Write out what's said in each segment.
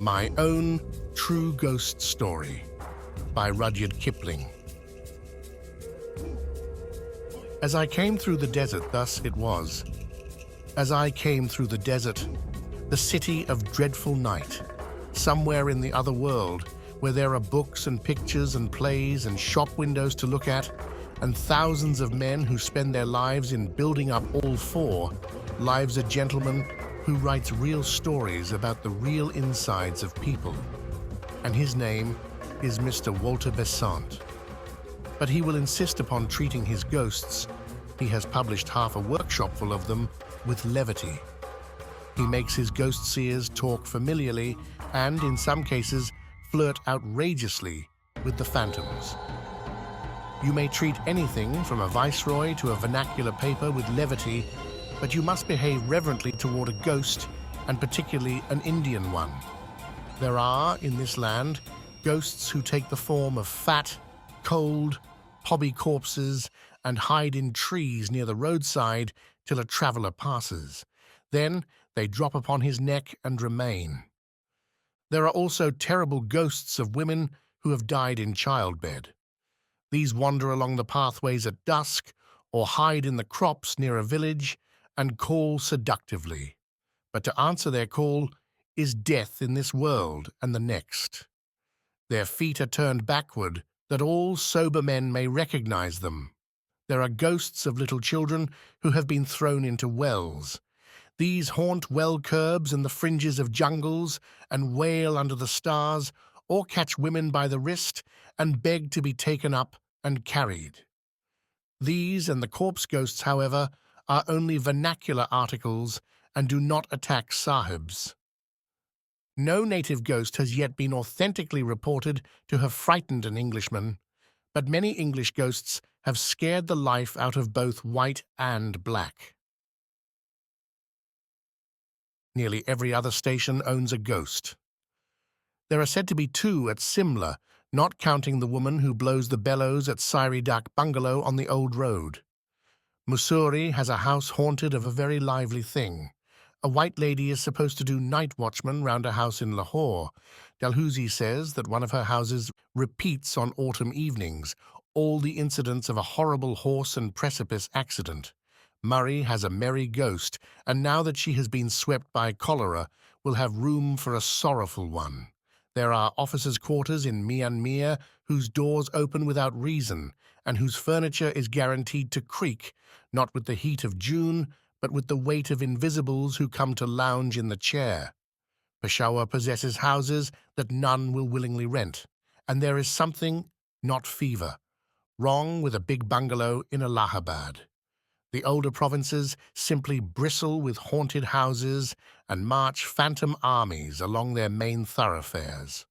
My Own True Ghost Story by Rudyard Kipling. As I came through the desert, thus it was. As I came through the desert, the city of dreadful night, somewhere in the other world, where there are books and pictures and plays and shop windows to look at, and thousands of men who spend their lives in building up all four, lives a gentleman who writes real stories about the real insides of people. And his name is Mr. Walter Besant. But he will insist upon treating his ghosts, he has published half a workshop full of them, with levity. He makes his ghost seers talk familiarly and, in some cases, flirt outrageously with the phantoms. You may treat anything from a viceroy to a vernacular paper with levity, but you must behave reverently toward a ghost, and particularly an Indian one. There are, in this land, ghosts who take the form of fat, cold, hobby corpses and hide in trees near the roadside till a traveller passes. Then they drop upon his neck and remain. There are also terrible ghosts of women who have died in childbed. These wander along the pathways at dusk or hide in the crops near a village and call seductively. But to answer their call is death in this world and the next. Their feet are turned backward, that all sober men may recognize them. There are ghosts of little children who have been thrown into wells. These haunt well curbs and the fringes of jungles and wail under the stars, or catch women by the wrist and beg to be taken up and carried. These and the corpse ghosts, however, are only vernacular articles and do not attack sahibs. No native ghost has yet been authentically reported to have frightened an Englishman, but many English ghosts have scared the life out of both white and black. Nearly every other station owns a ghost. There are said to be two at Simla, not counting the woman who blows the bellows at Siri Dak Bungalow on the old road. Mussoorie has a house haunted of a very lively thing. A white lady is supposed to do night watchman round a house in Lahore. Dalhousie says that one of her houses repeats on autumn evenings all the incidents of a horrible horse and precipice accident. Murray has a merry ghost, and now that she has been swept by cholera, will have room for a sorrowful one. There are officers' quarters in Mian Mir whose doors open without reason, and whose furniture is guaranteed to creak, not with the heat of June, but with the weight of invisibles who come to lounge in the chair. Peshawar possesses houses that none will willingly rent, and there is something, not fever, wrong with a big bungalow in Allahabad. The older provinces simply bristle with haunted houses and march phantom armies along their main thoroughfares.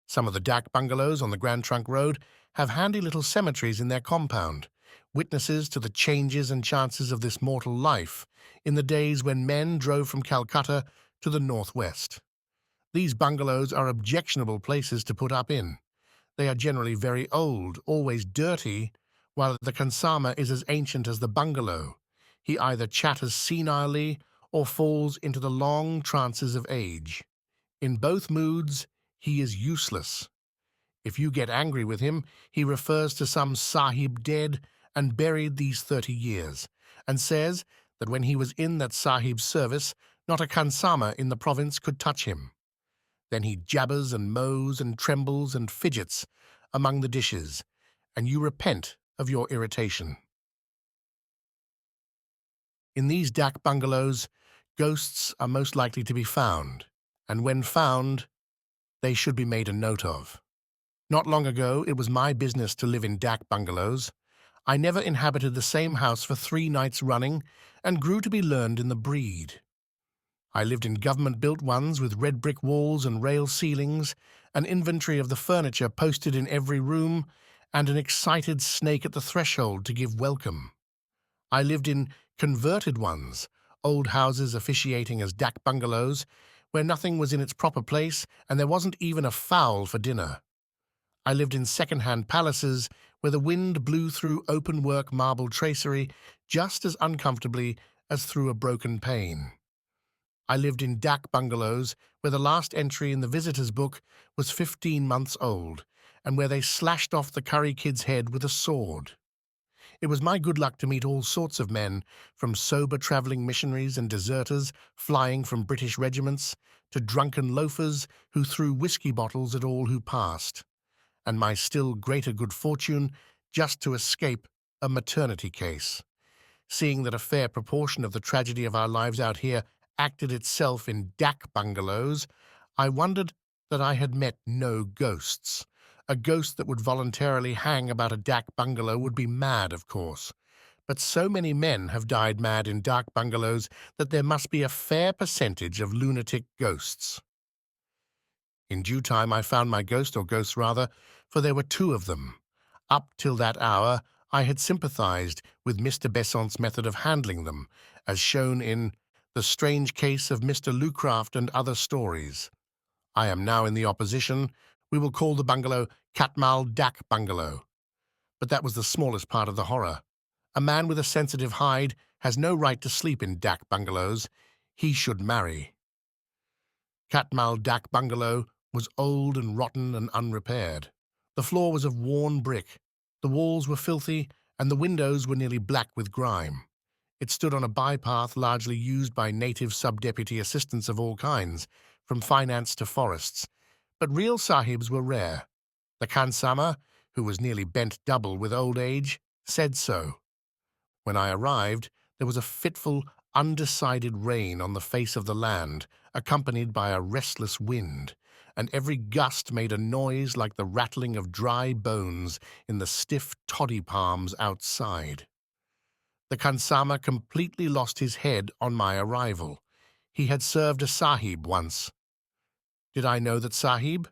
Some of the dak bungalows on the Grand Trunk Road have handy little cemeteries in their compound, witnesses to the changes and chances of this mortal life in the days when men drove from Calcutta to the northwest. These bungalows are objectionable places to put up in. They are generally very old, always dirty, while the khansama is as ancient as the bungalow. He either chatters senilely or falls into the long trances of age. In both moods, he is useless. If you get angry with him, he refers to some sahib dead and buried these 30 years, and says that when he was in that sahib's service, not a khansama in the province could touch him. Then he jabbers and mows and trembles and fidgets among the dishes, and you repent of your irritation. In these dak bungalows, ghosts are most likely to be found, and when found, they should be made a note of. Not long ago, it was my business to live in dak bungalows. I never inhabited the same house for 3 nights running, and grew to be learned in the breed. I lived in government-built ones with red brick walls and rail ceilings, an inventory of the furniture posted in every room, and an excited snake at the threshold to give welcome. I lived in converted ones, old houses officiating as dak bungalows, where nothing was in its proper place and there wasn't even a fowl for dinner. I lived in second-hand palaces where the wind blew through open-work marble tracery just as uncomfortably as through a broken pane. I lived in dak bungalows where the last entry in the visitor's book was 15 months old, and where they slashed off the curry kid's head with a sword. It was my good luck to meet all sorts of men, from sober travelling missionaries and deserters flying from British regiments, to drunken loafers who threw whiskey bottles at all who passed, and my still greater good fortune just to escape a maternity case. Seeing that a fair proportion of the tragedy of our lives out here acted itself in dak bungalows, I wondered that I had met no ghosts. A ghost that would voluntarily hang about a dak bungalow would be mad, of course. But so many men have died mad in dak bungalows that there must be a fair percentage of lunatic ghosts. In due time I found my ghost, or ghosts rather, for there were two of them. Up till that hour I had sympathized with Mr. Besant's method of handling them, as shown in The Strange Case of Mr. Lucraft and Other Stories. I am now in the opposition. We will call the bungalow Katmal Dak Bungalow. But that was the smallest part of the horror. A man with a sensitive hide has no right to sleep in dak bungalows. He should marry. Katmal Dak Bungalow was old and rotten and unrepaired. The floor was of worn brick, the walls were filthy, and the windows were nearly black with grime. It stood on a bypath largely used by native sub-deputy assistants of all kinds, from finance to forests. But real sahibs were rare. The Khansama, who was nearly bent double with old age, said so. When I arrived, there was a fitful, undecided rain on the face of the land, accompanied by a restless wind, and every gust made a noise like the rattling of dry bones in the stiff toddy palms outside. The Khansama completely lost his head on my arrival. He had served a sahib once. Did I know that sahib?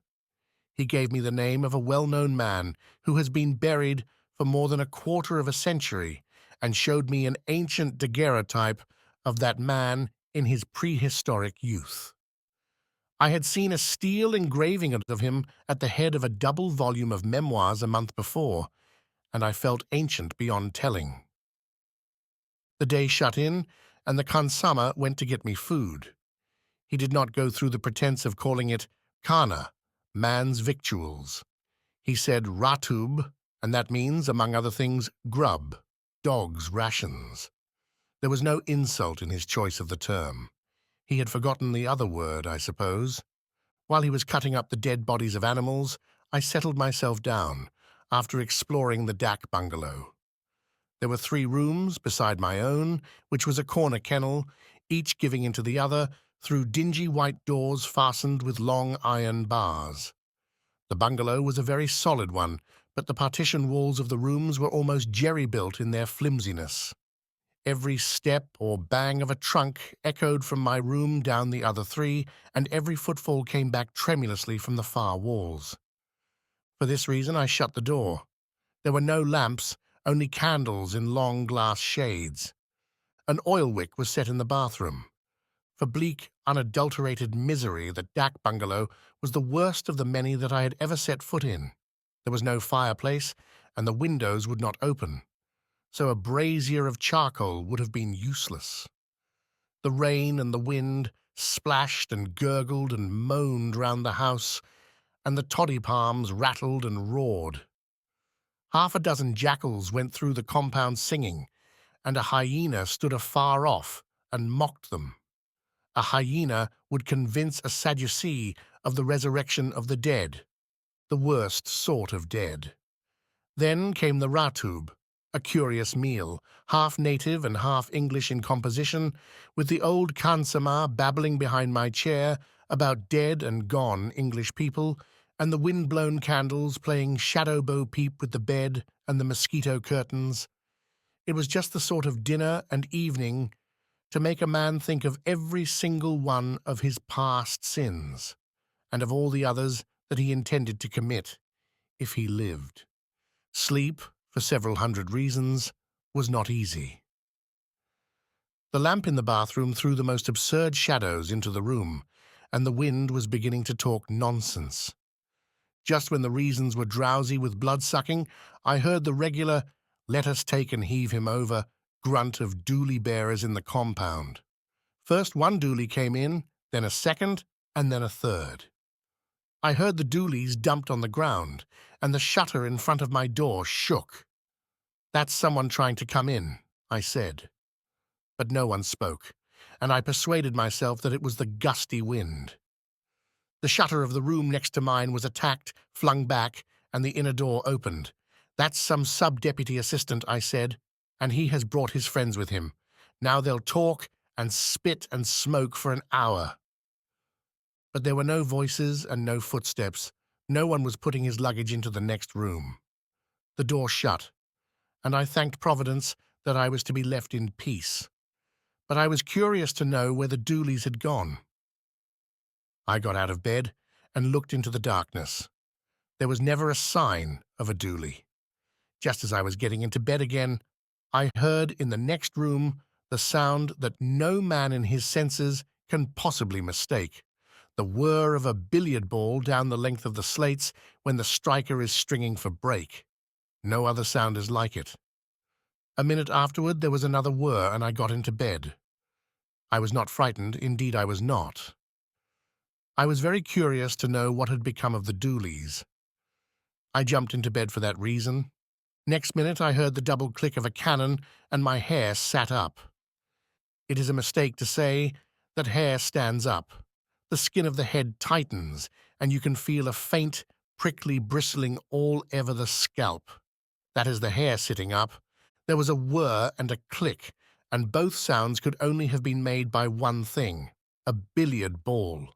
He gave me the name of a well-known man who has been buried for more than a quarter of a century, and showed me an ancient daguerreotype of that man in his prehistoric youth. I had seen a steel engraving of him at the head of a double volume of memoirs a month before, and I felt ancient beyond telling. The day shut in, and the Khansama went to get me food. He did not go through the pretense of calling it khana, man's victuals. He said ratub, and that means, among other things, grub, dog's rations. There was no insult in his choice of the term. He had forgotten the other word, I suppose. While he was cutting up the dead bodies of animals, I settled myself down, after exploring the dak bungalow. There were 3 rooms beside my own, which was a corner kennel, each giving into the other through dingy white doors fastened with long iron bars. The bungalow was a very solid one, but the partition walls of the rooms were almost jerry-built in their flimsiness. Every step or bang of a trunk echoed from my room down the other 3, and every footfall came back tremulously from the far walls. For this reason I shut the door. There were no lamps, only candles in long glass shades. An oil wick was set in the bathroom. For bleak, unadulterated misery, the dak bungalow was the worst of the many that I had ever set foot in. There was no fireplace, and the windows would not open, so a brazier of charcoal would have been useless. The rain and the wind splashed and gurgled and moaned round the house, and the toddy palms rattled and roared. Half a dozen jackals went through the compound singing, and a hyena stood afar off and mocked them. A hyena would convince a Sadducee of the resurrection of the dead, the worst sort of dead. Then came the ratub, a curious meal, half native and half English in composition, with the old Khansama babbling behind my chair about dead and gone English people, and the wind-blown candles playing shadow bo peep with the bed and the mosquito curtains. It was just the sort of dinner and evening to make a man think of every single one of his past sins, and of all the others that he intended to commit, if he lived. Sleep, for several hundred reasons, was not easy. The lamp in the bathroom threw the most absurd shadows into the room, and the wind was beginning to talk nonsense. Just when the reasons were drowsy with blood-sucking, I heard the regular, "let us take and heave him over," grunt of dually bearers in the compound. First one dooley came in, then a second, and then a third. I heard the doolies dumped on the ground, and the shutter in front of my door shook. "That's someone trying to come in," I said. But no one spoke, and I persuaded myself that it was the gusty wind. The shutter of the room next to mine was attacked, flung back, and the inner door opened. "That's some sub-deputy assistant," I said, "and he has brought his friends with him. Now they'll talk and spit and smoke for an hour." But there were no voices and no footsteps. No one was putting his luggage into the next room. The door shut, and I thanked Providence that I was to be left in peace. But I was curious to know where the doolies had gone. I got out of bed and looked into the darkness. There was never a sign of a dooley. Just as I was getting into bed again, I heard in the next room the sound that no man in his senses can possibly mistake: the whir of a billiard ball down the length of the slates when the striker is stringing for break. No other sound is like it. A minute afterward there was another whir, and I got into bed. I was not frightened, indeed I was not. I was very curious to know what had become of the doolies. I jumped into bed for that reason. Next minute I heard the double click of a cannon, and my hair sat up. It is a mistake to say that hair stands up. The skin of the head tightens, and you can feel a faint, prickly bristling all over the scalp. That is the hair sitting up. There was a whir and a click, and both sounds could only have been made by one thing: a billiard ball.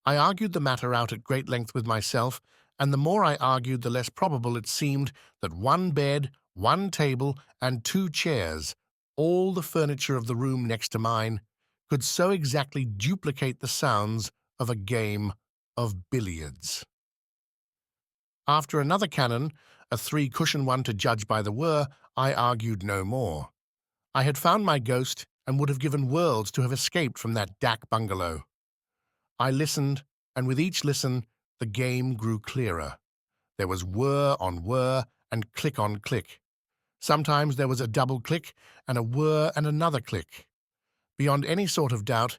I argued the matter out at great length with myself, and the more I argued the less probable it seemed that one bed, one table, and two chairs, all the furniture of the room next to mine, could so exactly duplicate the sounds of a game of billiards. After another cannon, a three-cushion one to judge by the whir, I argued no more. I had found my ghost and would have given worlds to have escaped from that dak bungalow. I listened, and with each listen, the game grew clearer. There was whir on whir and click on click. Sometimes there was a double click and a whir and another click. Beyond any sort of doubt,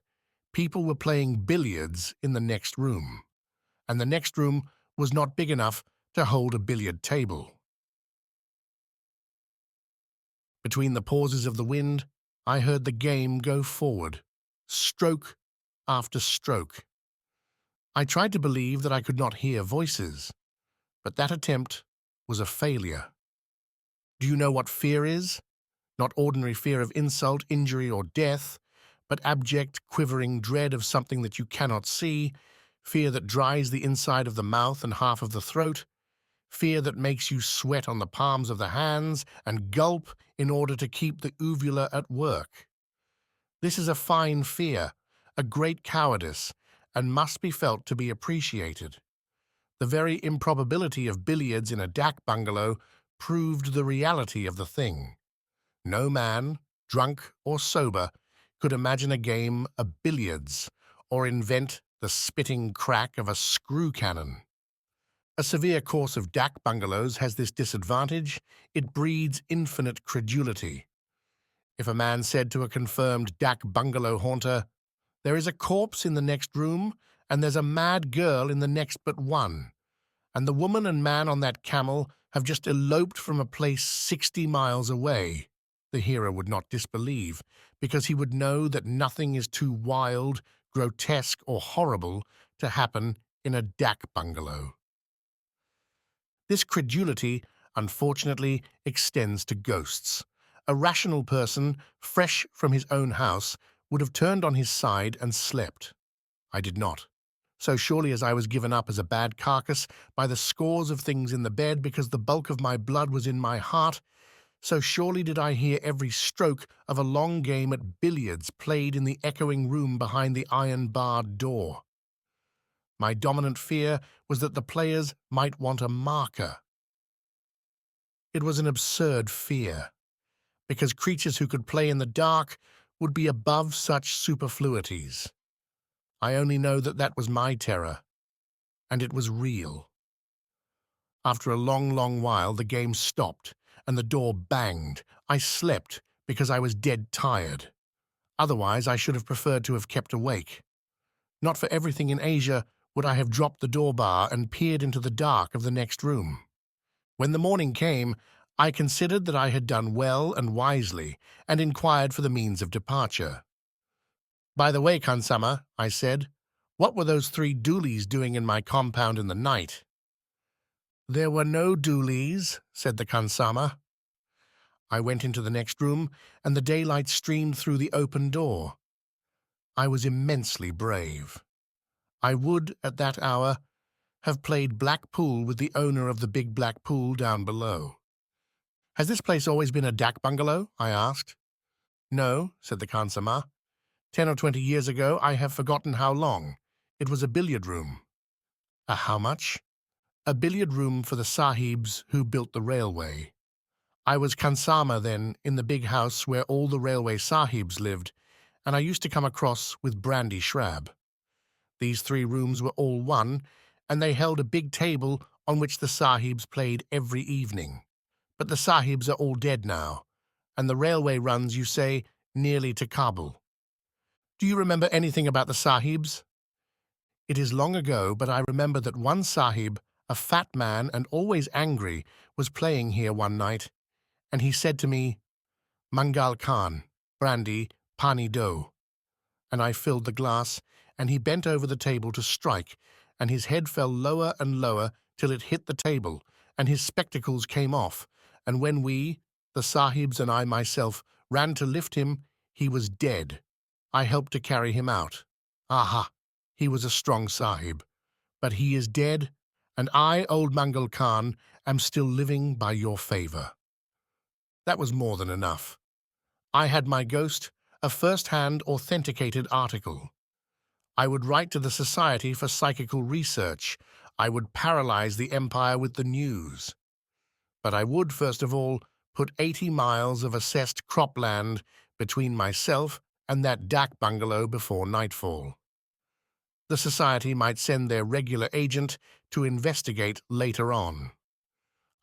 people were playing billiards in the next room, and the next room was not big enough to hold a billiard table. Between the pauses of the wind, I heard the game go forward, stroke after stroke. I tried to believe that I could not hear voices, but that attempt was a failure. Do you know what fear is? Not ordinary fear of insult, injury, or death, but abject, quivering dread of something that you cannot see, fear that dries the inside of the mouth and half of the throat, fear that makes you sweat on the palms of the hands and gulp in order to keep the uvula at work. This is a fine fear, a great cowardice, and must be felt to be appreciated. The very improbability of billiards in a dak bungalow proved the reality of the thing. No man, drunk or sober, could imagine a game of billiards or invent the spitting crack of a screw cannon. A severe course of dak bungalows has this disadvantage: it breeds infinite credulity. If a man said to a confirmed dak bungalow haunter, "There is a corpse in the next room, and there's a mad girl in the next but one, and the woman and man on that camel have just eloped from a place 60 miles away," the hearer would not disbelieve, because he would know that nothing is too wild, grotesque, or horrible to happen in a dak bungalow. This credulity, unfortunately, extends to ghosts. A rational person, fresh from his own house, would have turned on his side and slept. I did not. So surely as I was given up as a bad carcass by the scores of things in the bed because the bulk of my blood was in my heart, so surely did I hear every stroke of a long game at billiards played in the echoing room behind the iron-barred door. My dominant fear was that the players might want a marker. It was an absurd fear, because creatures who could play in the dark would be above such superfluities. I only know that that was my terror, and it was real. After a long, long while, the game stopped, and the door banged. I slept because I was dead tired. Otherwise, I should have preferred to have kept awake. Not for everything in Asia would I have dropped the door bar and peered into the dark of the next room. When the morning came, I considered that I had done well and wisely, and inquired for the means of departure. "By the way, Kansama," I said, "what were those 3 doolies doing in my compound in the night?" "There were no doolies," said the Kansama. I went into the next room, and the daylight streamed through the open door. I was immensely brave. I would, at that hour, have played black pool with the owner of the big black pool down below. "Has this place always been a dak bungalow?" I asked. "No," said the Kansama. 10 or 20 years ago, I have forgotten how long. It was a billiard room." "A how much?" "A billiard room for the sahibs who built the railway. I was Kansama then in the big house where all the railway sahibs lived, and I used to come across with brandy shrab. These 3 rooms were all one, and they held a big table on which the sahibs played every evening. But the sahibs are all dead now, and the railway runs, you say, nearly to Kabul. Do you remember anything about the sahibs?" "It is long ago, but I remember that one sahib, a fat man and always angry, was playing here one night, and he said to me, 'Mangal Khan, brandy, pani do.' And I filled the glass, and he bent over the table to strike, and his head fell lower and lower till it hit the table, and his spectacles came off, and when we, the sahibs and I myself, ran to lift him, he was dead. I helped to carry him out. Aha! He was a strong sahib. But he is dead, and I, old Mangal Khan, am still living by your favor." That was more than enough. I had my ghost, a first-hand authenticated article. I would write to the Society for Psychical Research. I would paralyze the empire with the news. But I would, first of all, put 80 miles of assessed cropland between myself and that dak bungalow before nightfall. The Society might send their regular agent to investigate later on.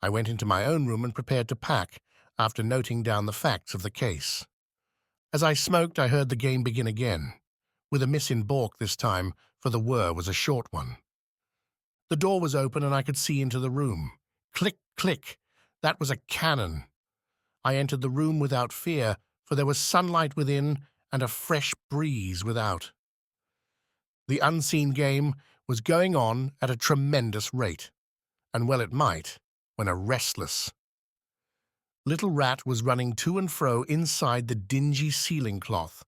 I went into my own room and prepared to pack, after noting down the facts of the case. As I smoked, I heard the game begin again, with a miss in baulk this time, for the whir was a short one. The door was open and I could see into the room. Click, click. That was a cannon. I entered the room without fear, for there was sunlight within and a fresh breeze without. The unseen game was going on at a tremendous rate, and well it might, when a restless little rat was running to and fro inside the dingy ceiling cloth,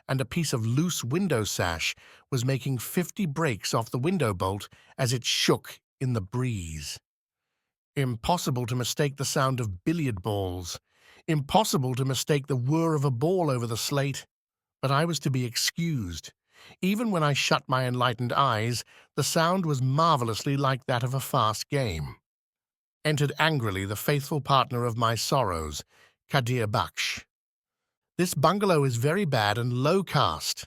and a piece of loose window sash was making 50 breaks off the window bolt as it shook in the breeze. Impossible to mistake the sound of billiard balls. Impossible to mistake the whir of a ball over the slate. But I was to be excused. Even when I shut my enlightened eyes, the sound was marvelously like that of a fast game. Entered angrily the faithful partner of my sorrows, Kadir Baksh. "This bungalow is very bad and low caste.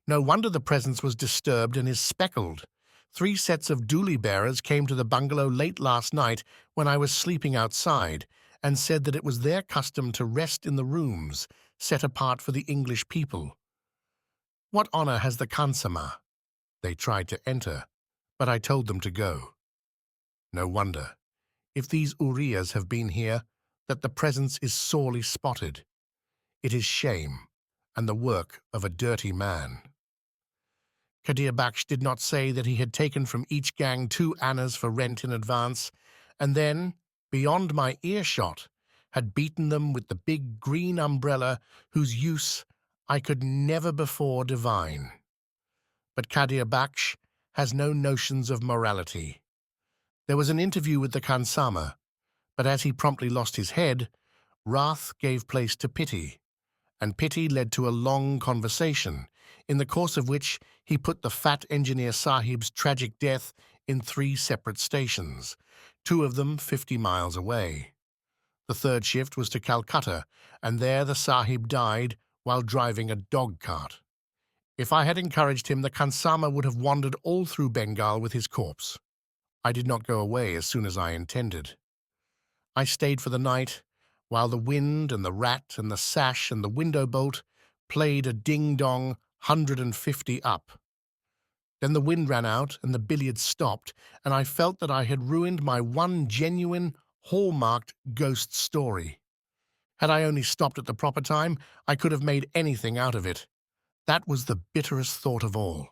No wonder the presence was disturbed and is speckled. 3 sets of dooli bearers came to the bungalow late last night when I was sleeping outside, and said that it was their custom to rest in the rooms set apart for the English people. What honor has the Kansama?" They tried to enter, but I told them to go. No wonder, if these Uriyas have been here, that the presence is sorely spotted. It is shame, and the work of a dirty man. Kadir Baksh did not say that he had taken from each gang 2 annas for rent in advance, and then, beyond my earshot, had beaten them with the big green umbrella whose use I could never before divine. But Kadir Baksh has no notions of morality. There was an interview with the Kansama, but as he promptly lost his head, wrath gave place to pity, and pity led to a long conversation, in the course of which he put the fat engineer sahib's tragic death in 3 separate stations, 2 of them 50 miles away. The 3rd shift was to Calcutta, and there the sahib died while driving a dog cart. If I had encouraged him, the Kansama would have wandered all through Bengal with his corpse. I did not go away as soon as I intended. I stayed for the night, while the wind and the rat and the sash and the window bolt played a ding-dong 150 up. Then the wind ran out and the billiards stopped, and I felt that I had ruined my one genuine, hallmarked ghost story. Had I only stopped at the proper time, I could have made anything out of it. That was the bitterest thought of all.